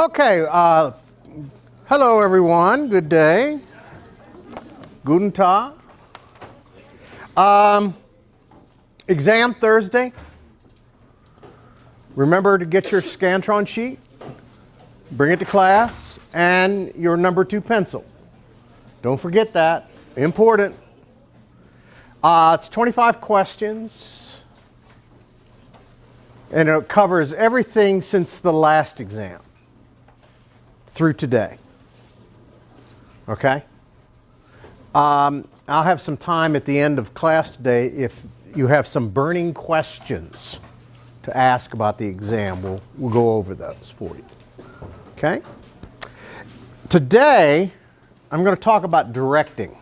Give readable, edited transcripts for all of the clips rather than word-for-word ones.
Okay, hello everyone, good day. Guten Tag. Exam Thursday. Remember to get your Scantron sheet, bring it to class, and your number 2 pencil. Don't forget that, important. It's 25 questions, and it covers everything since the last exam through today. Okay? I'll have some time at the end of class today if you have some burning questions to ask about the exam. We'll go over those for you. Okay? Today, I'm going to talk about directing.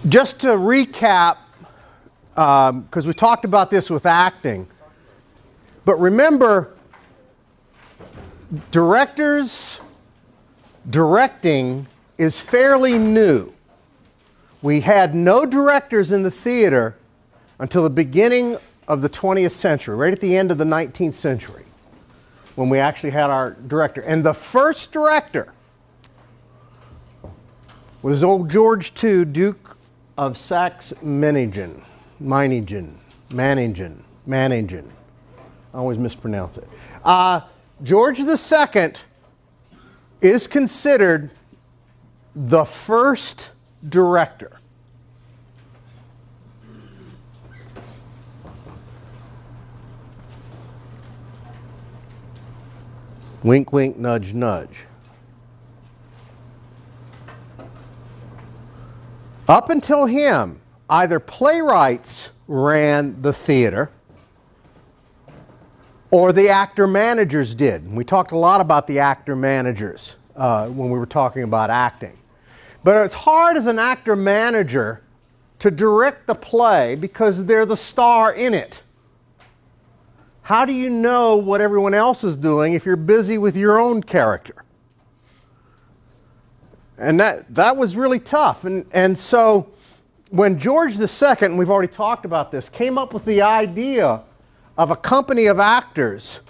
Just to recap, because we talked about this with acting, but remember, directing is fairly new. We had no directors in the theater until the beginning of the 20th century, right at the end of the 19th century, when we actually had our director. And the first director was old George II, Duke of Saxe-Meiningen. I always mispronounce it. George II is considered the first director. Wink, wink, nudge, nudge. Up until him, either playwrights ran the theater or the actor-managers did. We talked a lot about the actor-managers when we were talking about acting. But it's hard as an actor-manager to direct the play because they're the star in it. How do you know what everyone else is doing if you're busy with your own character? And that was really tough. And so when George II, and we've already talked about this, came up with the idea of a company of actors,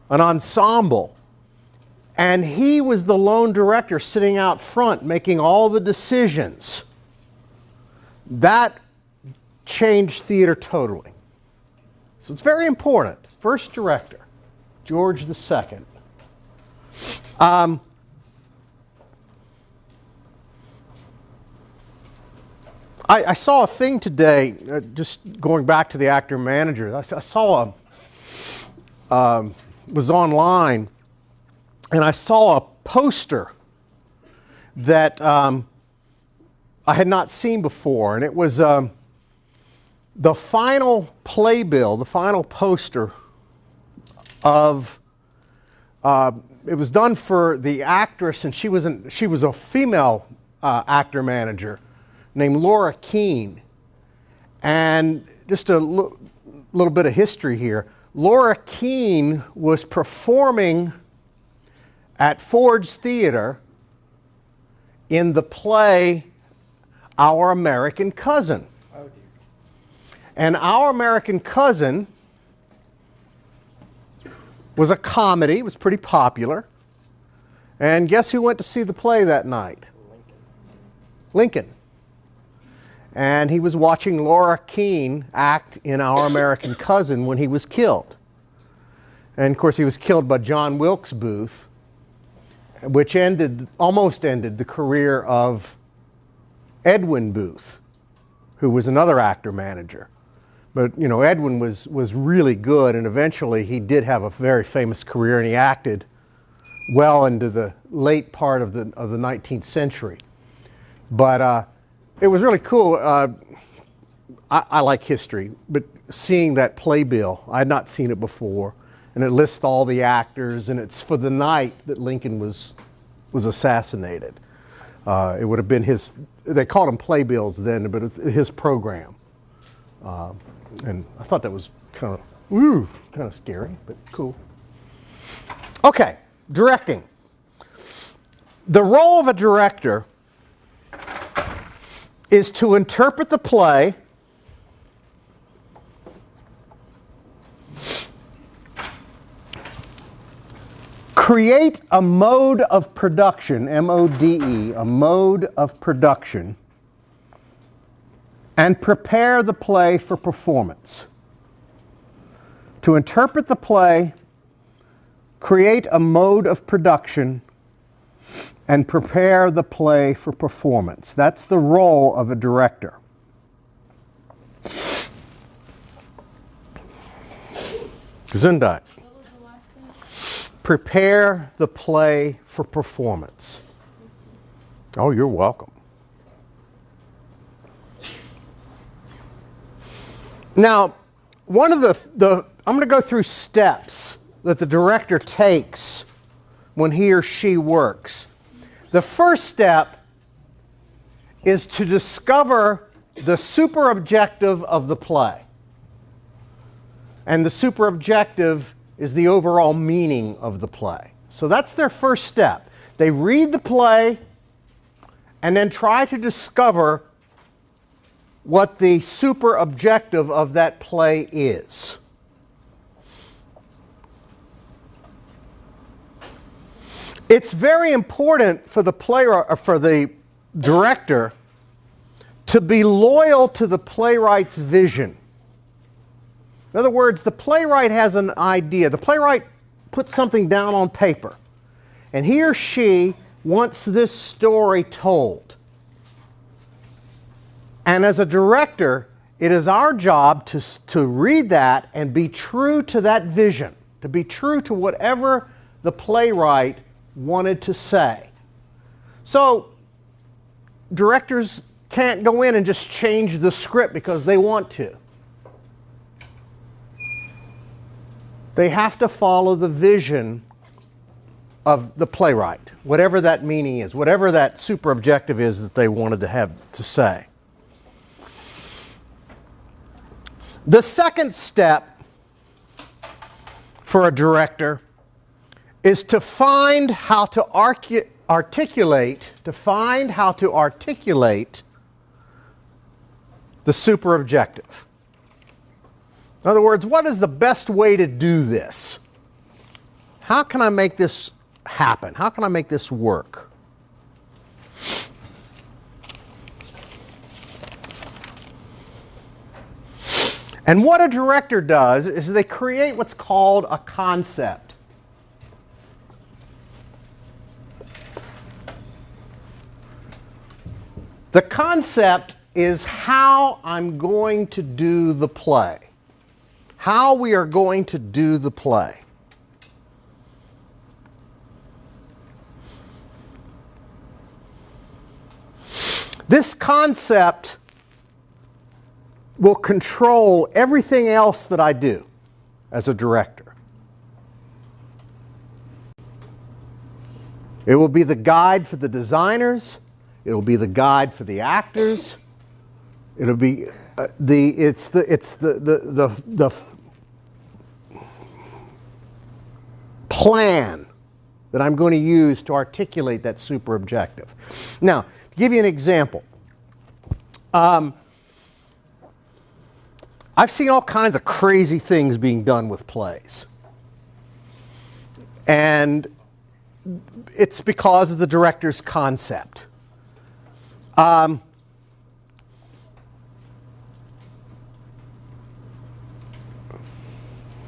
an ensemble, and he was the lone director sitting out front making all the decisions, that changed theater totally. So it's very important. First director, George II. I saw a thing today, just going back to the actor-manager. I saw was online, and I saw a poster that I had not seen before, and it was the final playbill, the final poster of. It was done for the actress, and she was a female actor-manager named Laura Keane. And just a little bit of history here. Laura Keane was performing at Ford's Theater in the play Our American Cousin. Oh, dear. And Our American Cousin was a comedy. It was pretty popular. And guess who went to see the play that night? Lincoln. And he was watching Laura Keane act in Our American Cousin when he was killed. And of course he was killed by John Wilkes Booth, which almost ended the career of Edwin Booth, who was another actor-manager. But you know, Edwin was really good, and eventually he did have a very famous career, and he acted well into the late part of the 19th century. But it was really cool. I like history, but seeing that playbill, I had not seen it before, and it lists all the actors, and it's for the night that Lincoln was assassinated. It would have been his. They called them playbills then, but it's his program. And I thought that was kind of scary, but cool. Okay, directing. The role of a director is to interpret the play create a mode of production, M-O-D-E, a mode of production, and prepare the play for performance. To interpret the play, create a mode of production, and prepare the play for performance. That's the role of a director. Gesundheit. What was the last thing? Prepare the play for performance. Oh, you're welcome. Now, one of I'm going to go through steps that the director takes when he or she works. The first step is to discover the super objective of the play. And the super objective is the overall meaning of the play. So that's their first step. They read the play and then try to discover what the super objective of that play is. It's very important for the playwright, or for the director, to be loyal to the playwright's vision. In other words, the playwright has an idea. The playwright puts something down on paper, and he or she wants this story told. And as a director, it is our job to read that and be true to that vision, to be true to whatever the playwright wanted to say. So, directors can't go in and just change the script because they want to. They have to follow the vision of the playwright, whatever that meaning is, whatever that super objective is that they wanted to have to say. The second step for a director is to find how to articulate the super objective. In other words, what is the best way to do this? How can I make this happen? How can I make this work? And what a director does is they create what's called a concept. The concept is how I'm going to do the play. How we are going to do the play. This concept will control everything else that I do as a director. It will be the guide for the designers. It will be the guide for the actors. It'll be the plan that I'm going to use to articulate that super objective. Now, to give you an example, I've seen all kinds of crazy things being done with plays. And it's because of the director's concept.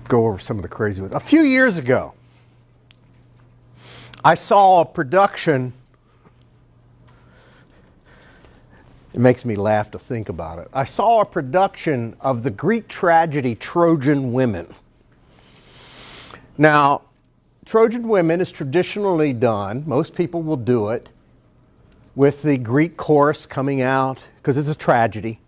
Go over some of the crazy ones. A few years ago, I saw a production. It makes me laugh to think about it. I saw a production of the Greek tragedy Trojan Women. Now, Trojan Women is traditionally done, most people will do it, with the Greek chorus coming out, because it's a tragedy,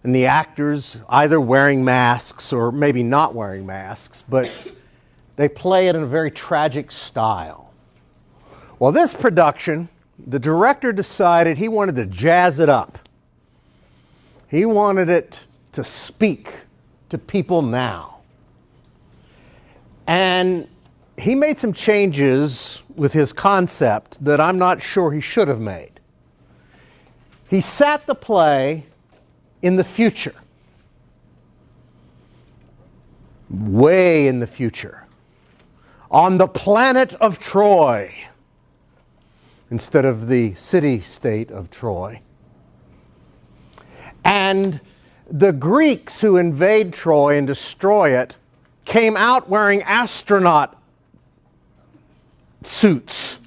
and the actors either wearing masks or maybe not wearing masks, but they play it in a very tragic style. Well, this production, the director decided he wanted to jazz it up. He wanted it to speak to people now. And he made some changes with his concept that I'm not sure he should have made. He sat the play in the future, way in the future, on the planet of Troy, instead of the city-state of Troy. And the Greeks who invade Troy and destroy it came out wearing astronaut suits.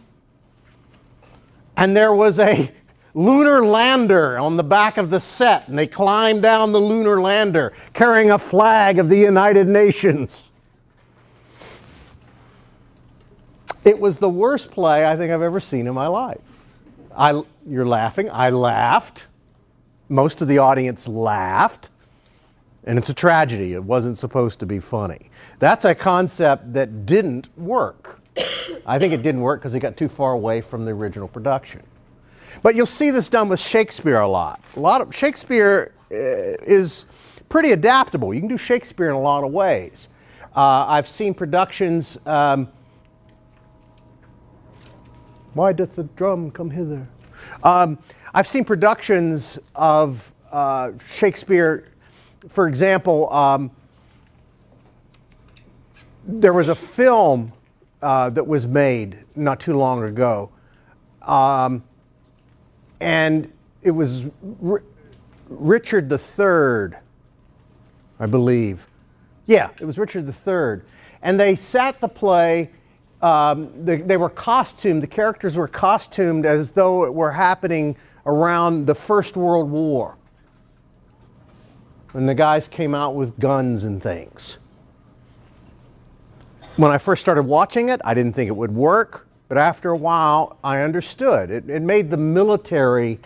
And there was a lunar lander on the back of the set, and they climbed down the lunar lander carrying a flag of the United Nations. It was the worst play I think I've ever seen in my life. You're laughing. I laughed. Most of the audience laughed. And it's a tragedy. It wasn't supposed to be funny. That's a concept that didn't work. I think it didn't work because it got too far away from the original production. But you'll see this done with Shakespeare a lot. Shakespeare is pretty adaptable. You can do Shakespeare in a lot of ways. I've seen productions. Why doth the drum come hither? I've seen productions of Shakespeare. For example, there was a film that was made not too long ago, and it was Richard III, I believe. Yeah, it was Richard III. And they sat the play, they were costumed, the characters were costumed as though it were happening around the First World War. And the guys came out with guns and things. When I first started watching it, I didn't think it would work. But after a while, I understood. It made the military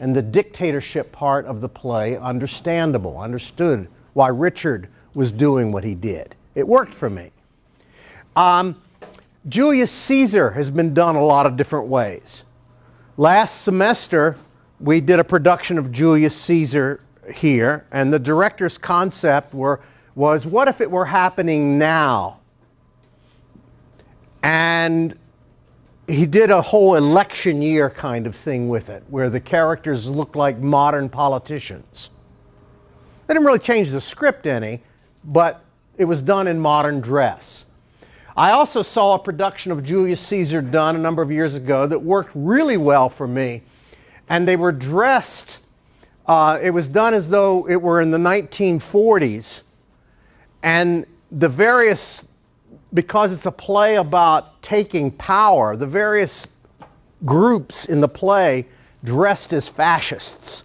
and the dictatorship part of the play understandable. I understood why Richard was doing what he did. It worked for me. Julius Caesar has been done a lot of different ways. Last semester, we did a production of Julius Caesar here, and the director's concept was, what if it were happening now? And he did a whole election year kind of thing with it, where the characters looked like modern politicians. They didn't really change the script any, but it was done in modern dress. I also saw a production of Julius Caesar done a number of years ago that worked really well for me. And they were dressed, it was done as though it were in the 1940s. And the various, because it's a play about taking power, the various groups in the play dressed as fascists.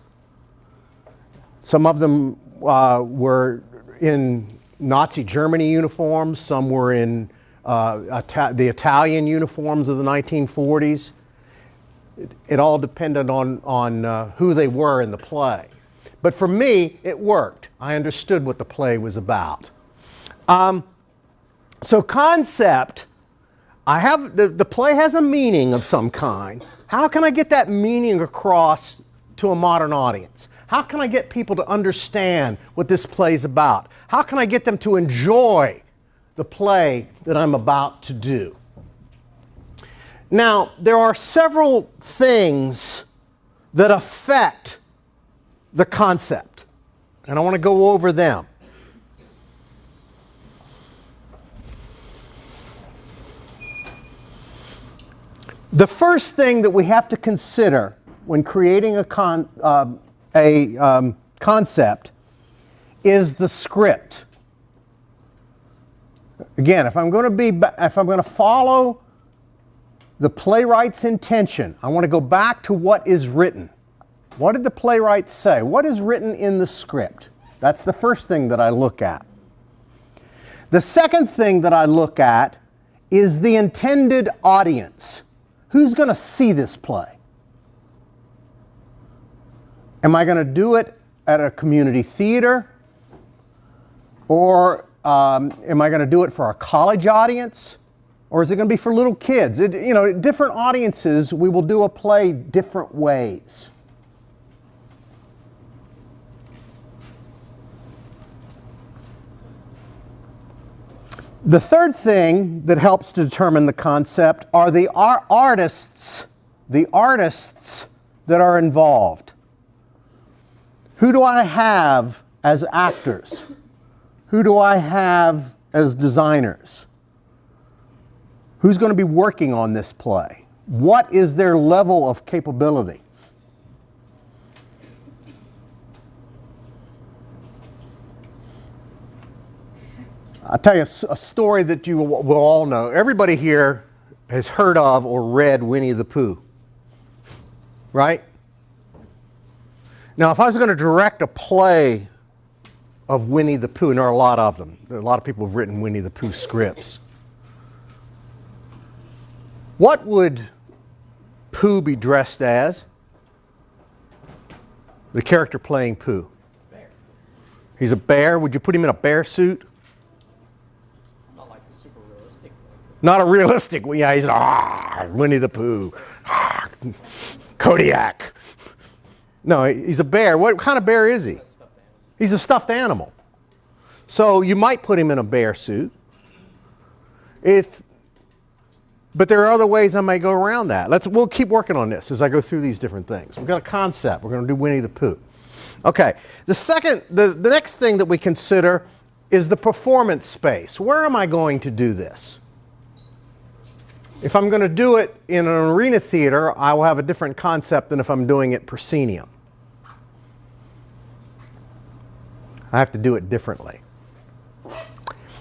Some of them were in Nazi Germany uniforms, some were in the Italian uniforms of the 1940s. It all depended on who they were in the play. But for me, it worked. I understood what the play was about. So concept, the play has a meaning of some kind. How can I get that meaning across to a modern audience? How can I get people to understand what this play is about? How can I get them to enjoy the play that I'm about to do? Now, there are several things that affect the concept, and I want to go over them. The first thing that we have to consider when creating a concept is the script. Again, if I'm going to follow the playwright's intention, I want to go back to what is written. What did the playwright say? What is written in the script? That's the first thing that I look at. The second thing that I look at is the intended audience. Who's going to see this play? Am I going to do it at a community theater? Or am I going to do it for a college audience? Or is it going to be for little kids? Different audiences, we will do a play different ways. The third thing that helps to determine the concept are the artists that are involved. Who do I have as actors? Who do I have as designers? Who's going to be working on this play? What is their level of capability? I'll tell you a story that you will all know. Everybody here has heard of or read Winnie the Pooh, right? Now, if I was going to direct a play of Winnie the Pooh, and there are a lot of them. A lot of people have written Winnie the Pooh scripts. What would Pooh be dressed as? The character playing Pooh. Bear. He's a bear. Would you put him in a bear suit? Not like a super realistic one. Not a realistic one. Yeah, he's Winnie the Pooh. Kodiak. No, he's a bear. What kind of bear is he? He's a stuffed animal. So you might put him in a bear suit. But there are other ways I may go around that. We'll keep working on this as I go through these different things. We've got a concept. We're going to do Winnie the Pooh. Okay. The next thing that we consider is the performance space. Where am I going to do this? If I'm going to do it in an arena theater, I will have a different concept than if I'm doing it proscenium. I have to do it differently.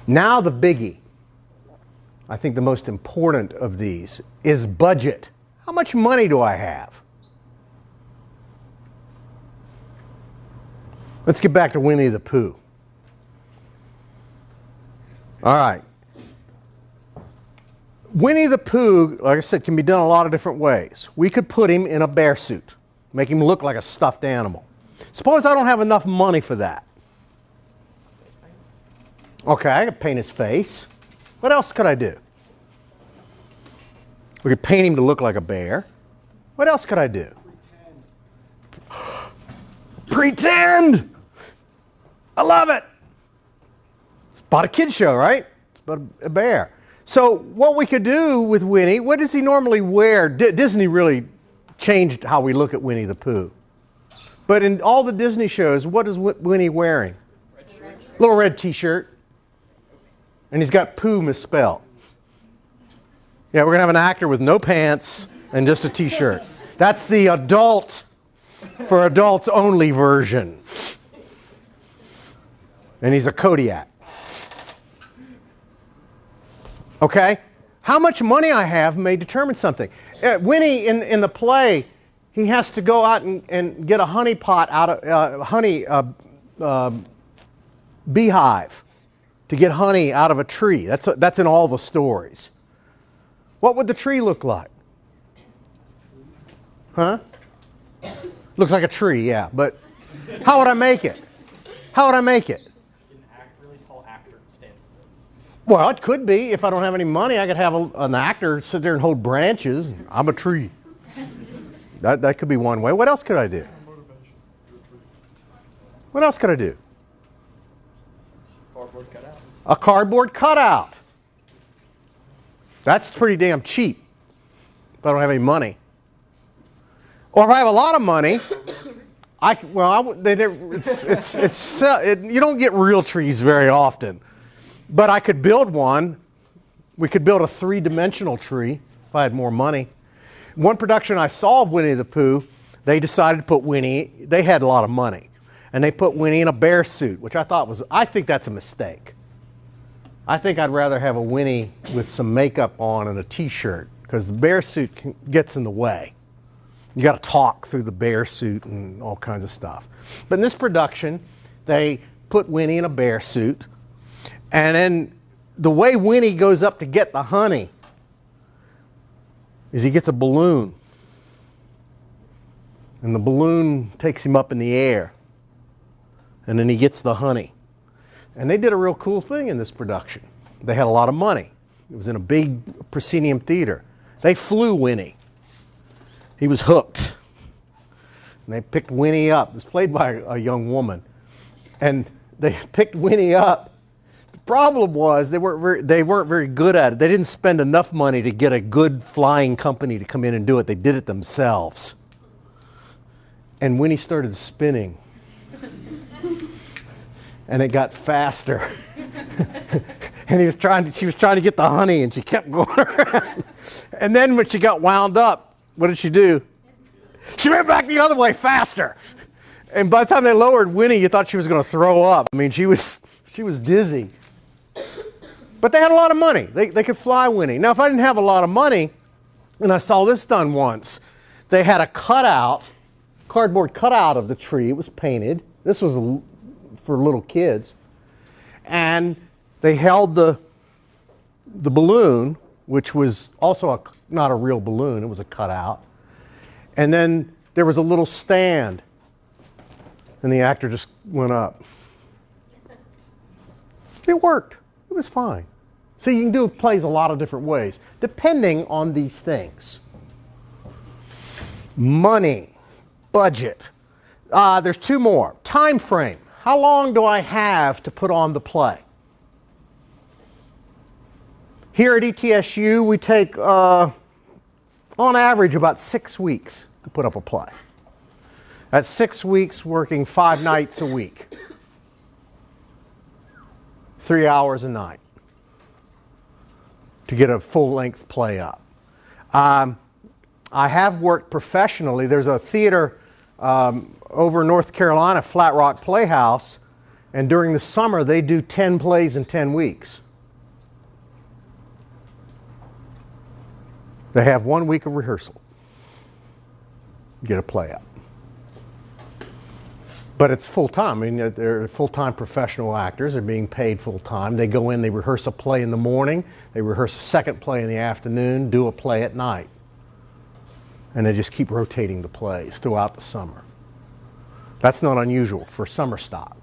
Now the biggie, I think the most important of these, is budget. How much money do I have? Let's get back to Winnie the Pooh. All right. Winnie the Pooh, like I said, can be done a lot of different ways. We could put him in a bear suit, make him look like a stuffed animal. Suppose I don't have enough money for that. Okay, I could paint his face. What else could I do? We could paint him to look like a bear. What else could I do? Pretend! I love it! It's about a kid's show, right? It's about a bear. So what we could do with Winnie, what does he normally wear? Disney really changed how we look at Winnie the Pooh. But in all the Disney shows, what is Winnie wearing? Red shirt. Little red t-shirt. And he's got Pooh misspelled. Yeah, we're going to have an actor with no pants and just a t-shirt. That's the adult, for adults only version. And he's a Kodiak. Okay? How much money I have may determine something. Winnie, in the play, he has to go out and get a honey pot out of, beehive to get honey out of a tree. That's in all the stories. What would the tree look like? Huh? Looks like a tree, yeah. But how would I make it? How would I make it? Really tall actor stands there. Well, it could be. If I don't have any money, I could have an actor sit there and hold branches. I'm a tree. That could be one way. What else could I do? What else could I do? Cardboard cutout. A cardboard cutout. That's pretty damn cheap if I don't have any money. Or if I have a lot of money, you don't get real trees very often. But I could build one. We could build a three-dimensional tree if I had more money. One production I saw of Winnie the Pooh, they decided to put Winnie, they had a lot of money. And they put Winnie in a bear suit, which I think that's a mistake. I think I'd rather have a Winnie with some makeup on and a t-shirt, because the bear suit gets in the way. You got to talk through the bear suit and all kinds of stuff. But in this production, they put Winnie in a bear suit, and then the way Winnie goes up to get the honey is he gets a balloon. And the balloon takes him up in the air. And then he gets the honey. And they did a real cool thing in this production. They had a lot of money. It was in a big proscenium theater. They flew Winnie. He was hooked. And they picked Winnie up. It was played by a young woman. And they picked Winnie up. The problem was they weren't very good at it. They didn't spend enough money to get a good flying company to come in and do it. They did it themselves. And Winnie started spinning and it got faster. And she was trying to get the honey, and she kept going around. And then when she got wound up, what did she do? She went back the other way faster. And by the time they lowered Winnie, you thought she was going to throw up. I mean, she was dizzy. But they had a lot of money. They could fly Winnie. Now, if I didn't have a lot of money, and I saw this done once, they had a cardboard cutout of the tree. It was painted. This was for little kids. And they held the balloon, which was also not a real balloon. It was a cutout. And then there was a little stand. And the actor just went up. It worked. It was fine. See, you can do plays a lot of different ways, depending on these things. Money, budget. There's two more. Time frame. How long do I have to put on the play? Here at ETSU, we take, on average, about 6 weeks to put up a play. That's 6 weeks working 5 nights a week. 3 hours a night to get a full-length play up. I have worked professionally. There's a theater over in North Carolina, Flat Rock Playhouse, and during the summer they do 10 plays in 10 weeks. They have 1 week of rehearsal. Get a play up. But it's full-time. I mean, they're full-time professional actors. They're being paid full-time. They go in, they rehearse a play in the morning, they rehearse a second play in the afternoon, do a play at night. And they just keep rotating the plays throughout the summer. That's not unusual for summer stock.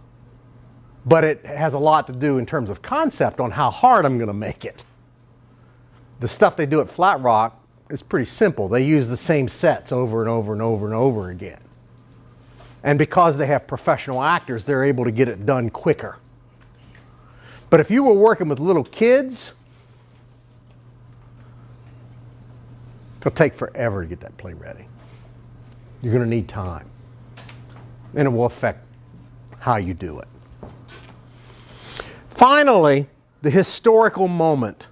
But it has a lot to do in terms of concept on how hard I'm going to make it. The stuff they do at Flat Rock is pretty simple. They use the same sets over and over and over and over again. And because they have professional actors, they're able to get it done quicker. But if you were working with little kids, it'll take forever to get that play ready. You're going to need time. And it will affect how you do it. Finally, the historical moment.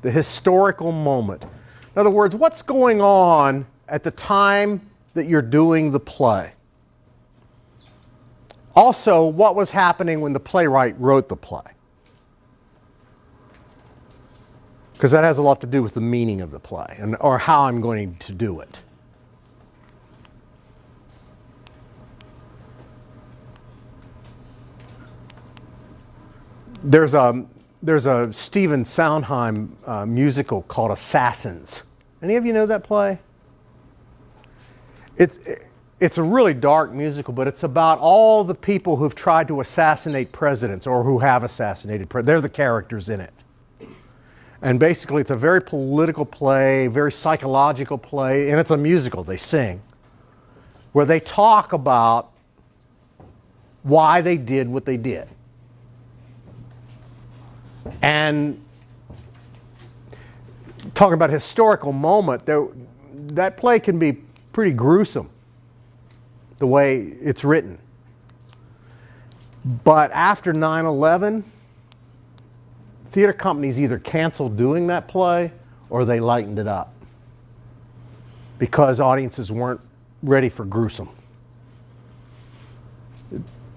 The historical moment. In other words, what's going on at the time that you're doing the play? Also, what was happening when the playwright wrote the play? Because that has a lot to do with the meaning of the play or how I'm going to do it. There's a Stephen Sondheim musical called Assassins. Any of you know that play? It's a really dark musical, but it's about all the people who've tried to assassinate presidents or who have assassinated presidents. They're the characters in it. And basically it's a very political play, very psychological play, and it's a musical, they sing, where they talk about why they did what they did. And talking about historical moment, that play can be pretty gruesome, the way it's written. But after 9/11, theater companies either canceled doing that play or they lightened it up because audiences weren't ready for gruesome.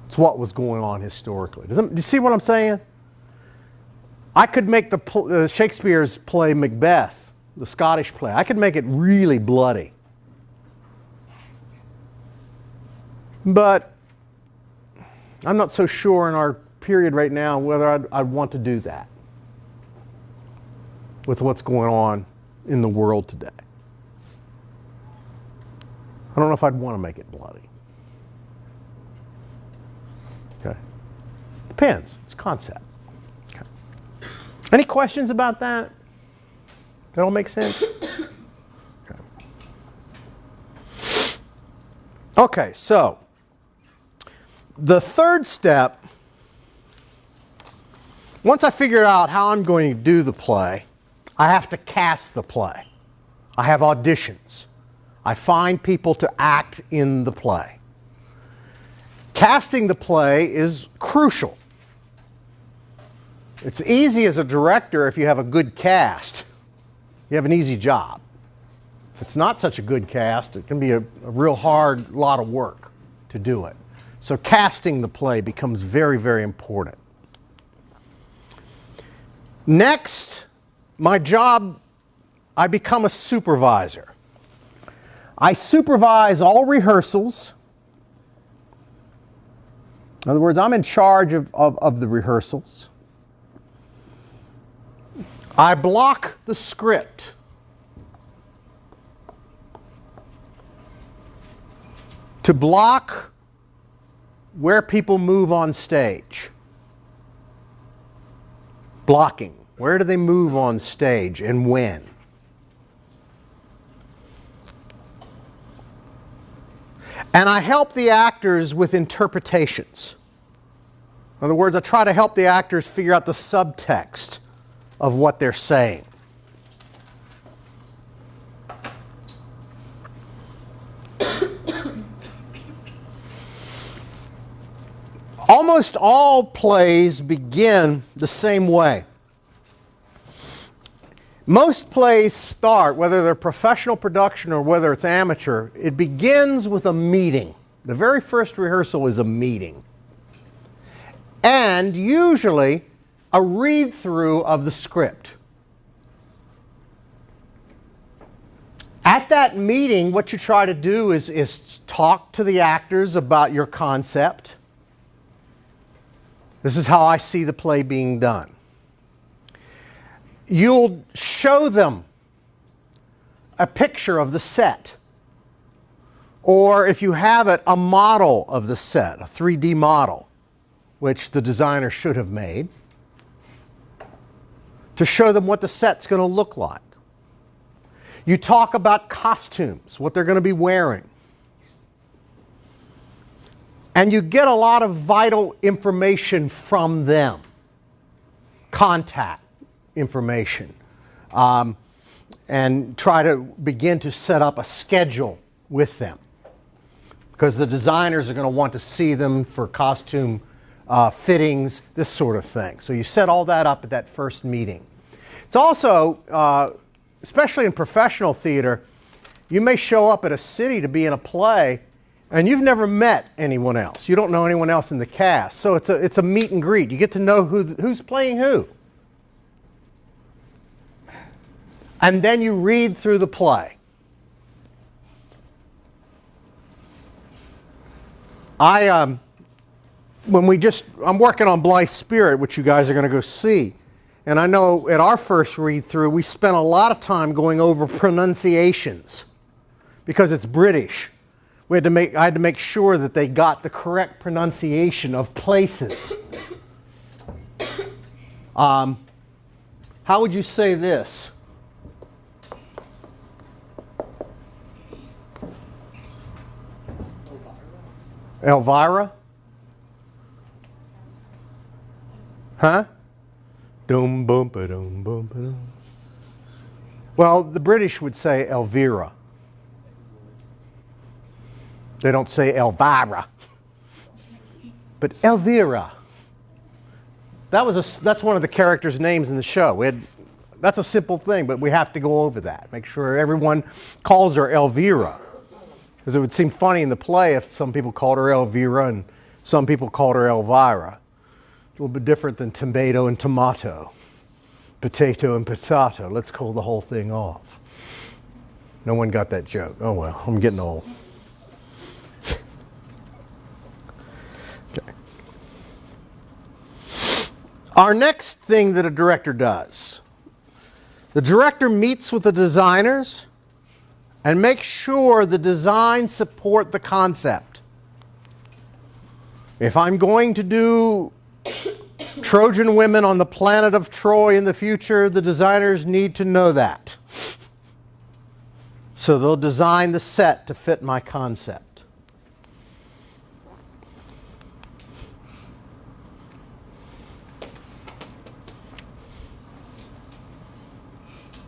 It's what was going on historically. Do you see what I'm saying? I could make Shakespeare's play Macbeth, the Scottish play, I could make it really bloody. But I'm not so sure in our period right now whether I'd want to do that with what's going on in the world today. I don't know if I'd want to make it bloody. Okay. Depends. It's concept. Okay. Any questions about that? That all make sense? Okay, so the third step, once I figure out how I'm going to do the play, I have to cast the play. I have auditions. I find people to act in the play. Casting the play is crucial. It's easy as a director if you have a good cast. You have an easy job. If it's not such a good cast, it can be a real hard lot of work to do it. So casting the play becomes very, very important. Next, my job, I become a supervisor. I supervise all rehearsals. In other words, I'm in charge of the rehearsals. I block the script. To block where people move on stage. Blocking. Where do they move on stage and when? And I help the actors with interpretations. In other words, I try to help the actors figure out the subtext of what they're saying. Almost all plays begin the same way. Most plays start, whether they're professional production or whether it's amateur, it begins with a meeting. The very first rehearsal is a meeting. And usually a read-through of the script. At that meeting, what you try to do is talk to the actors about your concept. This is how I see the play being done. You'll show them a picture of the set. Or if you have it, a model of the set, a 3D model, which the designer should have made, to show them what the set's going to look like. You talk about costumes, what they're going to be wearing. And you get a lot of vital information from them. Contact information. And try to begin to set up a schedule with them. Because the designers are going to want to see them for costume fittings, this sort of thing. So you set all that up at that first meeting. It's also, especially in professional theater, you may show up at a city to be in a play and you've never met anyone else. You don't know anyone else in the cast. So it's a meet and greet. You get to know who's playing who. And then you read through the play. I'm working on Blythe Spirit, which you guys are going to go see. And I know at our first read through, we spent a lot of time going over pronunciations because it's British. I had to make sure that they got the correct pronunciation of places. How would you say this? Elvira? Huh? Dum bum ba dum bum ba dum. Well, the British would say Elvira. They don't say Elvira, but Elvira. That's one of the characters' names in the show. That's a simple thing, but we have to go over that. Make sure everyone calls her Elvira. Because it would seem funny in the play if some people called her Elvira and some people called her Elvira. A little bit different than tomato and tomato. Potato and potato. Let's call the whole thing off. No one got that joke. Oh well, I'm getting old. Okay. Our next thing that a director does. The director meets with the designers and make sure the designs support the concept. If I'm going to do Trojan women on the planet of Troy in the future, the designers need to know that. So they'll design the set to fit my concept.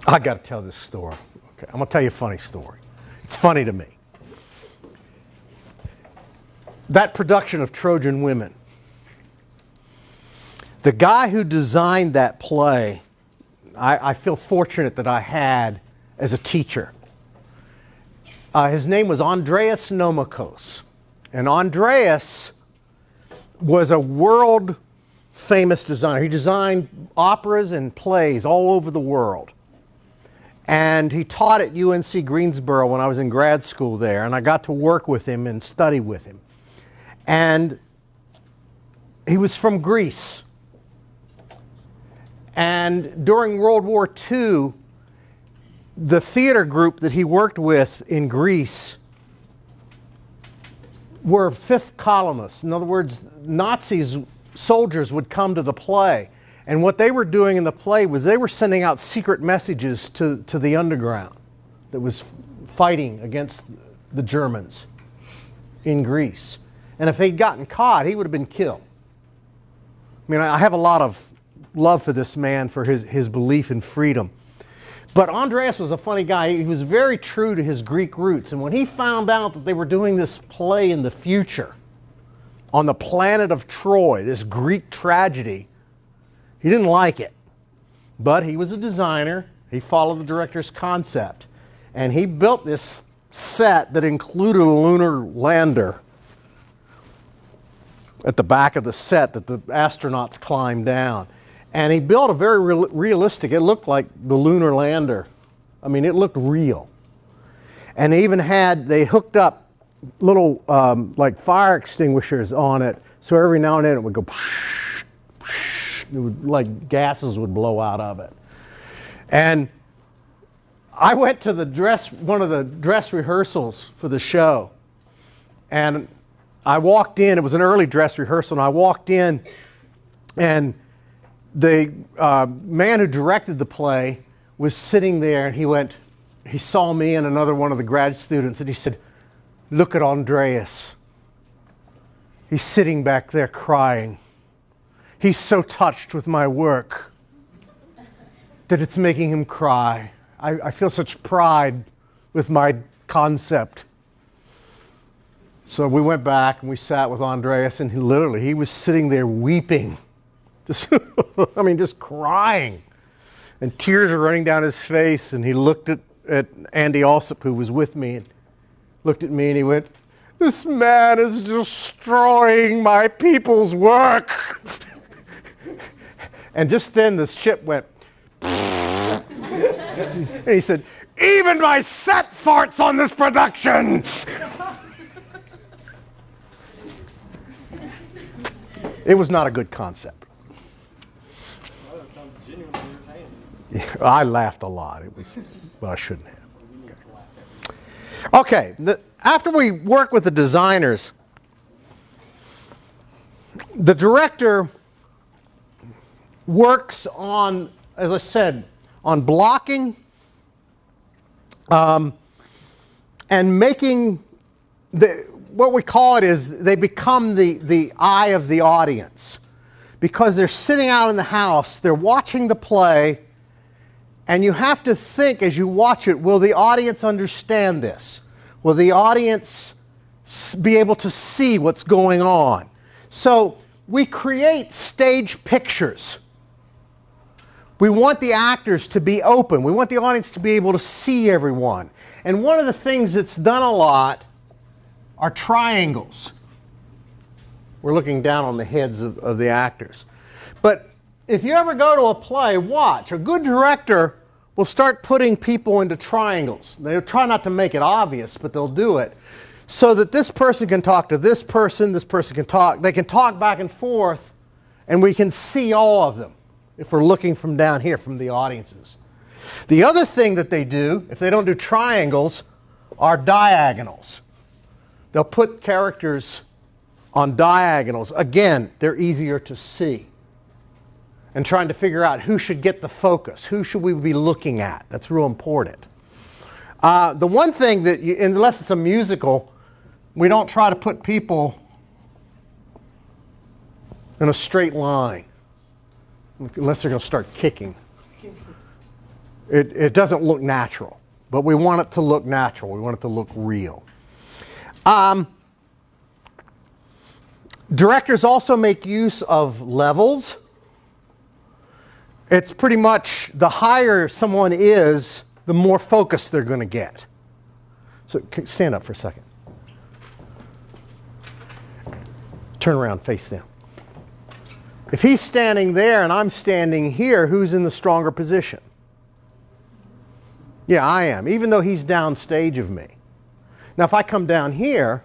I got to tell this story. Okay, I'm going to tell you a funny story. It's funny to me. that production of Trojan Women. The guy who designed that play, I feel fortunate that I had as a teacher. His name was Andreas Nomikos. And Andreas was a world famous designer. He designed operas and plays all over the world. And he taught at UNC Greensboro when I was in grad school there, and I got to work with him and study with him. And he was from Greece. And during World War II, the theater group that he worked with in Greece were fifth columnists. In other words, Nazis, soldiers would come to the play. And what they were doing in the play was they were sending out secret messages to the underground that was fighting against the Germans in Greece. And if he'd gotten caught, he would have been killed. I mean, I have a lot of love for this man, for his belief in freedom. But Andreas was a funny guy. He was very true to his Greek roots. And when he found out that they were doing this play in the future on the planet of Troy, this Greek tragedy, he didn't like it. But he was a designer. He followed the director's concept. And he built this set that included a lunar lander at the back of the set that the astronauts climbed down. And he built a very realistic, it looked like the lunar lander. I mean, it looked real. And they even had, they hooked up little like fire extinguishers on it, so every now and then it would go, it would, like gases would blow out of it. And I went to one of the dress rehearsals for the show. And I walked in, it was an early dress rehearsal, and I walked in, and the man who directed the play was sitting there, and he saw me and another one of the grad students, and he said, "Look at Andreas. He's sitting back there crying. He's so touched with my work that it's making him cry. I feel such pride with my concept." So we went back and we sat with Andreas, and he was sitting there weeping. Just, I mean, just crying. And tears were running down his face, and he looked at Andy Alsop, who was with me, and looked at me, and he went, "This man is destroying my people's work." And just then the ship went, and he said, "Even my set farts on this production." It was not a good concept. Well, that sounds genuinely entertaining. I laughed a lot. It was, well, I shouldn't have. Okay, after we work with the designers, the director works on, as I said, on blocking and making what we call it is they become the eye of the audience, because they're sitting out in the house, they're watching the play, and you have to think as you watch it, will the audience understand this? Will the audience be able to see what's going on? So we create stage pictures. We want the actors to be open. We want the audience to be able to see everyone. And one of the things that's done a lot are triangles. We're looking down on the heads of the actors. But if you ever go to a play, watch. A good director will start putting people into triangles. They'll try not to make it obvious, but they'll do it. So that this person can talk to this person can talk. They can talk back and forth, and we can see all of them if we're looking from down here, from the audiences. The other thing that they do, if they don't do triangles, are diagonals. They'll put characters on diagonals. Again, they're easier to see. And trying to figure out who should get the focus. Who should we be looking at? That's real important. The one thing that, unless it's a musical, we don't try to put people in a straight line. Unless they're going to start kicking. It doesn't look natural. But we want it to look natural. We want it to look real. Directors also make use of levels. It's pretty much the higher someone is, the more focus they're going to get. So stand up for a second. Turn around, face them. If he's standing there and I'm standing here, who's in the stronger position? Yeah, I am, even though he's downstage of me. Now, if I come down here,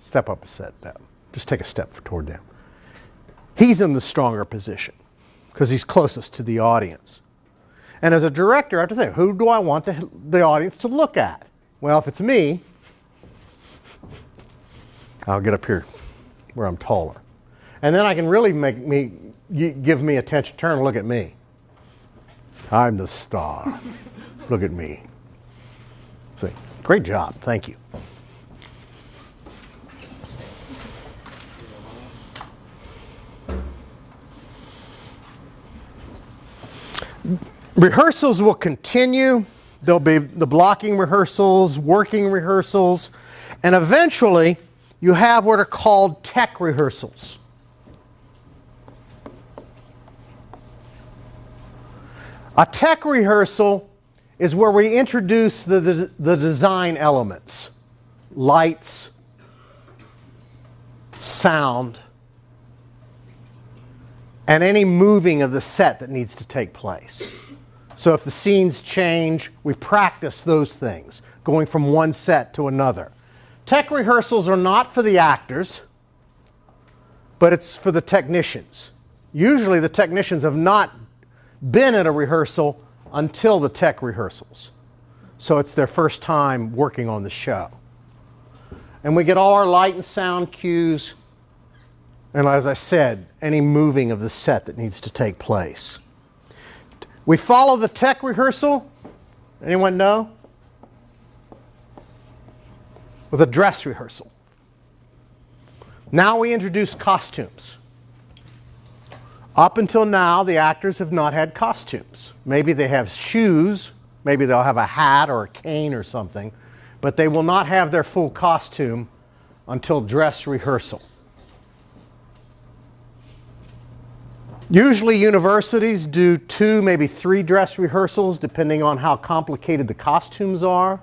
step up a step, just take a step toward them. He's in the stronger position because he's closest to the audience. And as a director, I have to think, who do I want the audience to look at? Well, if it's me, I'll get up here where I'm taller. And then I can really give me attention, turn and look at me. I'm the star. Look at me. See, great job, thank you. Rehearsals will continue. There'll be the blocking rehearsals, working rehearsals, and eventually you have what are called tech rehearsals. A tech rehearsal is where we introduce the design elements, lights, sound, and any moving of the set that needs to take place. So if the scenes change, we practice those things, going from one set to another. Tech rehearsals are not for the actors, but it's for the technicians. Usually the technicians have not been at a rehearsal until the tech rehearsals. So it's their first time working on the show. And we get all our light and sound cues, and as I said, any moving of the set that needs to take place. We follow the tech rehearsal, anyone know? With a dress rehearsal. Now we introduce costumes. Up until now, the actors have not had costumes. Maybe they have shoes, maybe they'll have a hat or a cane or something, but they will not have their full costume until dress rehearsal. Usually universities do 2, maybe 3 dress rehearsals, depending on how complicated the costumes are,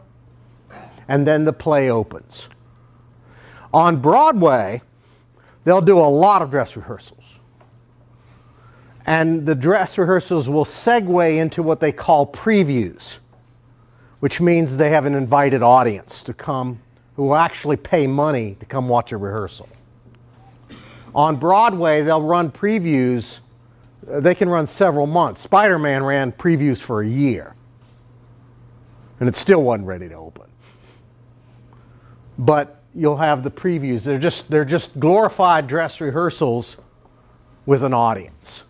and then the play opens. On Broadway, they'll do a lot of dress rehearsals. And the dress rehearsals will segue into what they call previews, which means they have an invited audience to come, who will actually pay money to come watch a rehearsal. On Broadway, they'll run previews. They can run several months. Spider-Man ran previews for a year, and it still wasn't ready to open. But you'll have the previews. They're just glorified dress rehearsals with an audience.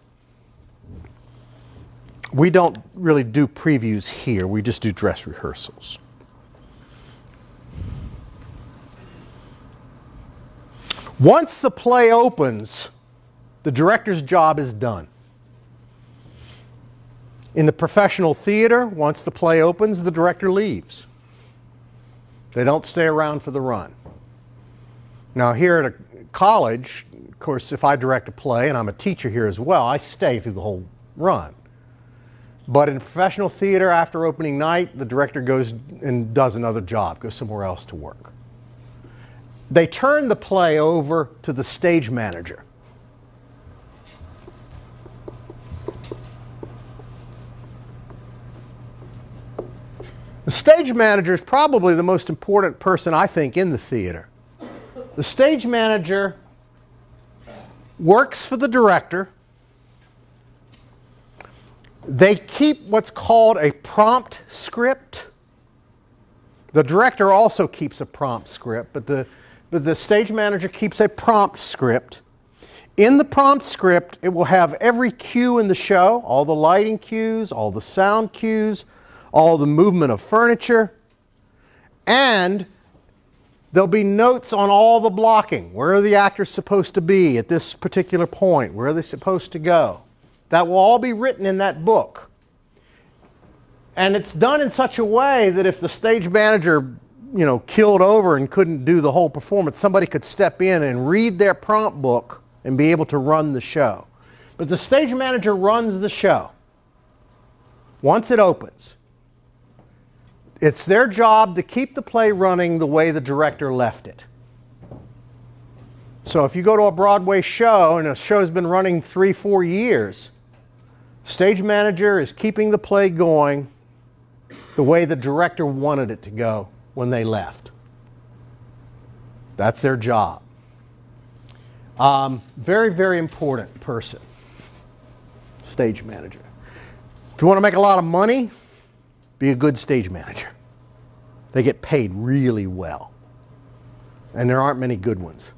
We don't really do previews here. We just do dress rehearsals. Once the play opens, the director's job is done. In the professional theater, once the play opens, the director leaves. They don't stay around for the run. Now here at a college, of course, if I direct a play, and I'm a teacher here as well, I stay through the whole run. But in professional theater, after opening night, the director goes and does another job, goes somewhere else to work. They turn the play over to the stage manager. The stage manager is probably the most important person, I think, in the theater. The stage manager works for the director. They keep what's called a prompt script. The director also keeps a prompt script, but the stage manager keeps a prompt script. In the prompt script, it will have every cue in the show, all the lighting cues, all the sound cues, all the movement of furniture, and there'll be notes on all the blocking. Where are the actors supposed to be at this particular point? Where are they supposed to go? That will all be written in that book. And it's done in such a way that if the stage manager killed over and couldn't do the whole performance, somebody could step in and read their prompt book and be able to run the show. But the stage manager runs the show once it opens. It's their job to keep the play running the way the director left it. So if you go to a Broadway show and a show's been running 3-4 years, stage manager is keeping the play going the way the director wanted it to go when they left. That's their job. Very, very important person, stage manager. If you want to make a lot of money, be a good stage manager. They get paid really well. And there aren't many good ones.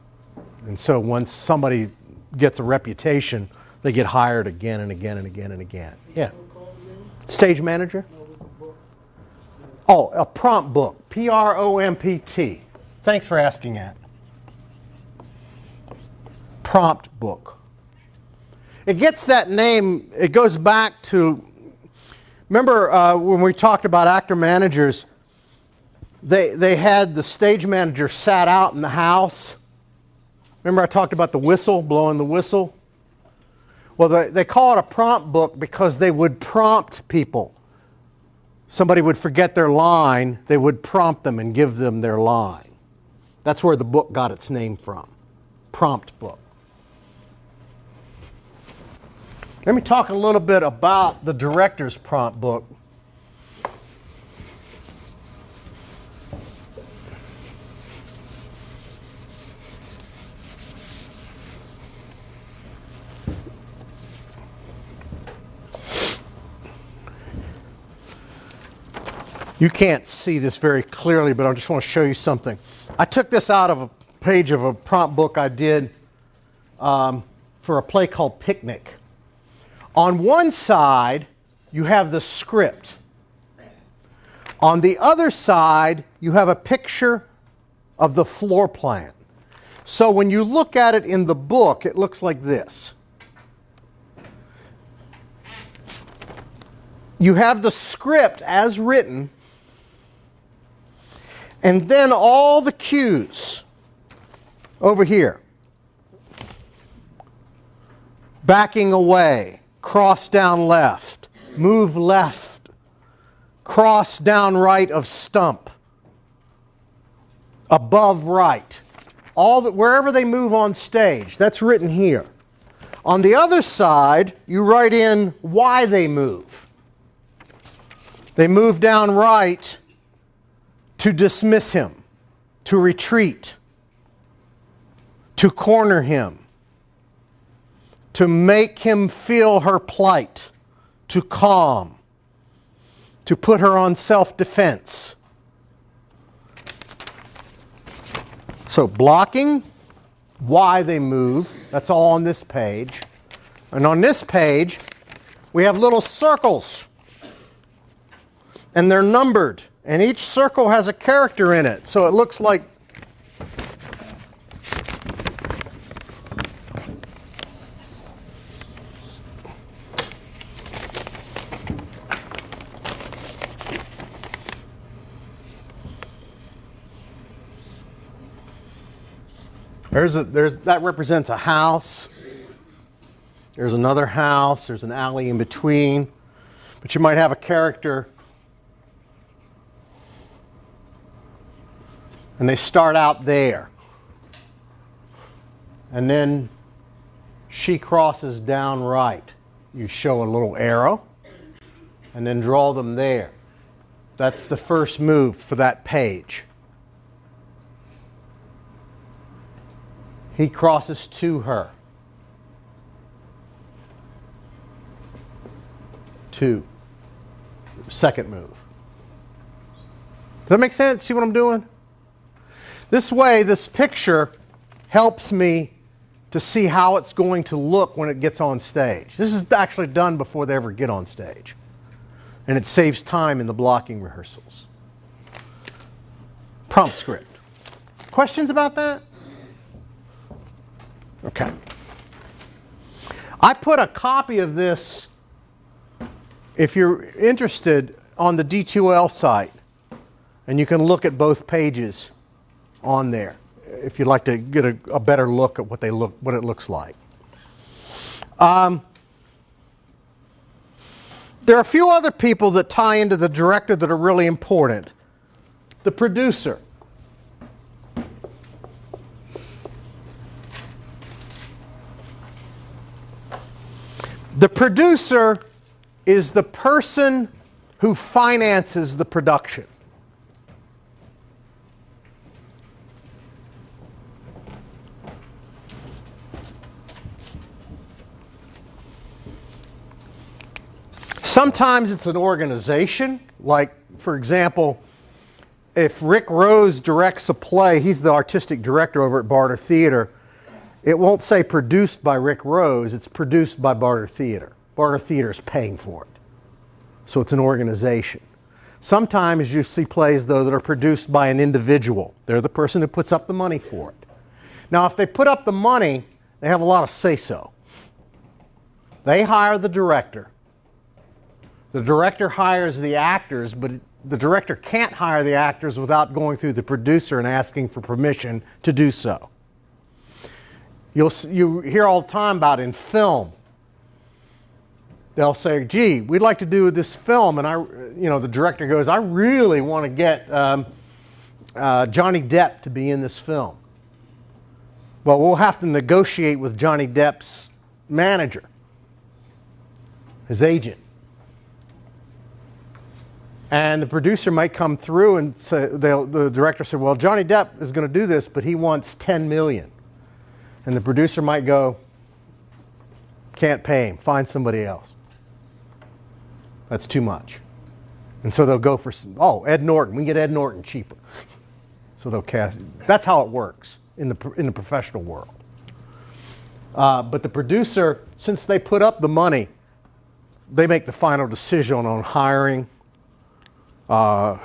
And so once somebody gets a reputation, they get hired again and again and again and again. Yeah. Stage manager? Oh, a prompt book. Prompt. Thanks for asking that. Prompt book. It gets that name, it goes back to, remember when we talked about actor managers, they had the stage manager sat out in the house. Remember I talked about the whistle, blowing the whistle? Well, they call it a prompt book because they would prompt people. Somebody would forget their line, they would prompt them and give them their line. That's where the book got its name from. Prompt book. Let me talk a little bit about the director's prompt book. You can't see this very clearly, but I just want to show you something. I took this out of a page of a prompt book I did for a play called Picnic. On one side, you have the script. On the other side, you have a picture of the floor plan. So when you look at it in the book, it looks like this. You have the script as written, and then all the cues over here. Backing away, cross down left, move left, cross down right of stump, above right. All that, wherever they move on stage, that's written here. On the other side, you write in why they move. They move down right to dismiss him, to retreat, to corner him, to make him feel her plight, to calm, to put her on self-defense. So blocking, why they move, that's all on this page. And on this page, we have little circles. And they're numbered. And each circle has a character in it. So it looks like that represents a house. There's another house. There's an alley in between. But you might have a character. And they start out there. And then she crosses down right. You show a little arrow and then draw them there. That's the first move for that page. He crosses to her. 2. Second move. Does that make sense? See what I'm doing? This way, this picture helps me to see how it's going to look when it gets on stage. This is actually done before they ever get on stage. And it saves time in the blocking rehearsals. Prompt script. Questions about that? Okay. I put a copy of this, if you're interested, on the D2L site. And you can look at both pages on there if you'd like to get a better look at what it looks like. There are a few other people that tie into the director that are really important. The producer. The producer is the person who finances the production. Sometimes it's an organization, like, for example, if Rick Rose directs a play, he's the artistic director over at Barter Theater, it won't say produced by Rick Rose, it's produced by Barter Theater. Barter Theater is paying for it. So it's an organization. Sometimes you see plays, though, that are produced by an individual. They're the person who puts up the money for it. Now, if they put up the money, they have a lot of say-so. They hire the director. The director hires the actors, but the director can't hire the actors without going through the producer and asking for permission to do so. You hear all the time about in film. They'll say, gee, we'd like to do this film, and the director goes, I really want to get Johnny Depp to be in this film. Well, we'll have to negotiate with Johnny Depp's manager, his agent. And the producer might come through and say, the director said, well, Johnny Depp is going to do this, but he wants $10 million. And the producer might go, can't pay him, find somebody else. That's too much. And so they'll go for, Ed Norton, we can get Ed Norton cheaper. So they'll cast, that's how it works in the professional world. But the producer, since they put up the money, they make the final decision on hiring,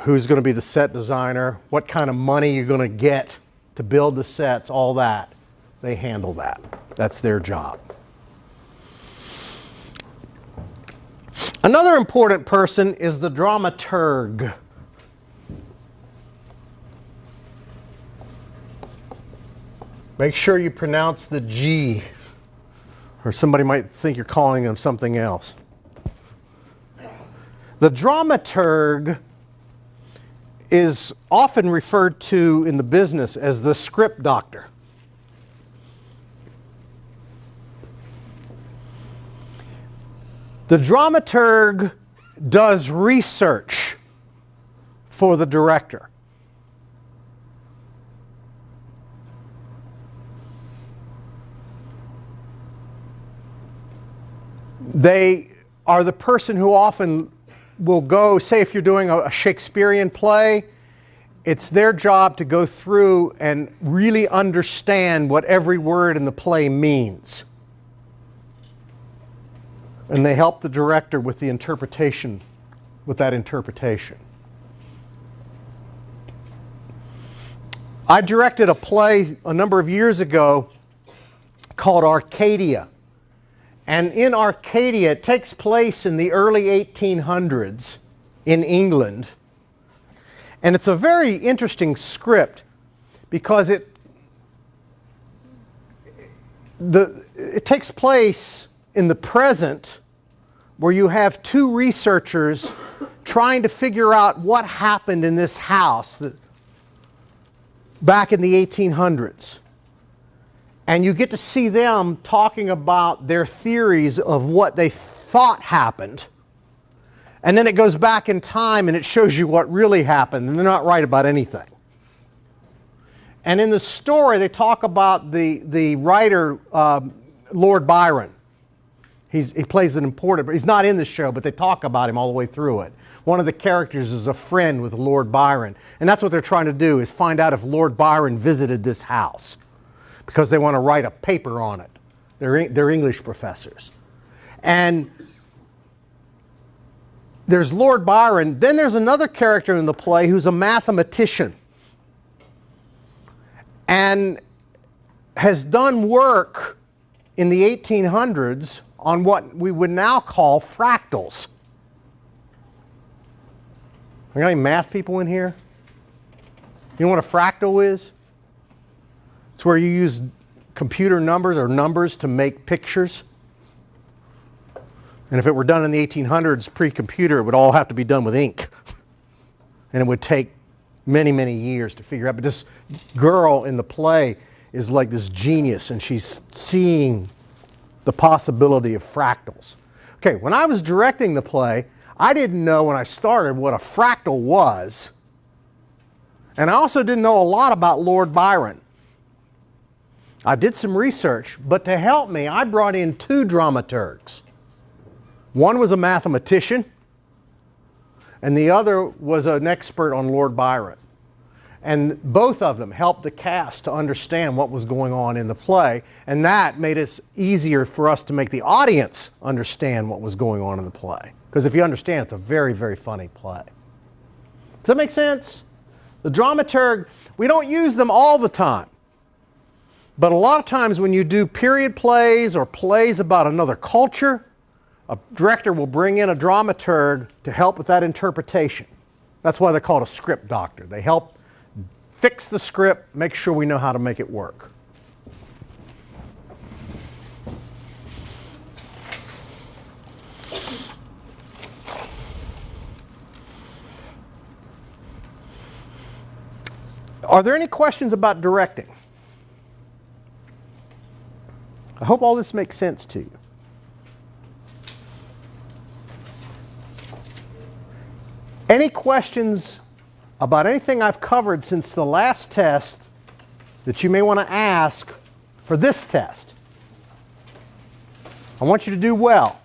who's going to be the set designer, what kind of money you're going to get to build the sets, all that. They handle that. That's their job. Another important person is the dramaturg. Make sure you pronounce the G, or somebody might think you're calling them something else. The dramaturg is often referred to in the business as the script doctor. The dramaturg does research for the director. They are the person who often will go, say if you're doing a Shakespearean play, it's their job to go through and really understand what every word in the play means. And they help the director with the interpretation, with that interpretation. I directed a play a number of years ago called Arcadia. And in Arcadia, it takes place in the early 1800s in England. And it's a very interesting script because it takes place in the present, where you have two researchers trying to figure out what happened in this house back in the 1800s. And you get to see them talking about their theories of what they thought happened. And then it goes back in time and it shows you what really happened, and they're not right about anything. And in the story, they talk about the writer, Lord Byron. He plays an important, he's not in the show, but they talk about him all the way through it. One of the characters is a friend with Lord Byron. And that's what they're trying to do, is find out if Lord Byron visited this house, because they want to write a paper on it. They're English professors. And there's Lord Byron. Then there's another character in the play who's a mathematician and has done work in the 1800s on what we would now call fractals. Are there any math people in here? You know what a fractal is? It's where you use computer numbers or numbers to make pictures. And if it were done in the 1800s, pre-computer, it would all have to be done with ink. And it would take many, many years to figure out. But this girl in the play is like this genius, and she's seeing the possibility of fractals. Okay, when I was directing the play, I didn't know when I started what a fractal was. And I also didn't know a lot about Lord Byron. I did some research, but to help me, I brought in two dramaturgs. One was a mathematician, and the other was an expert on Lord Byron. And both of them helped the cast to understand what was going on in the play, and that made it easier for us to make the audience understand what was going on in the play. Because if you understand, it's a very, very funny play. Does that make sense? The dramaturg, we don't use them all the time. But a lot of times when you do period plays or plays about another culture, a director will bring in a dramaturg to help with that interpretation. That's why they're called a script doctor. They help fix the script, make sure we know how to make it work. Are there any questions about directing? I hope all this makes sense to you. Any questions about anything I've covered since the last test that you may want to ask for this test? I want you to do well.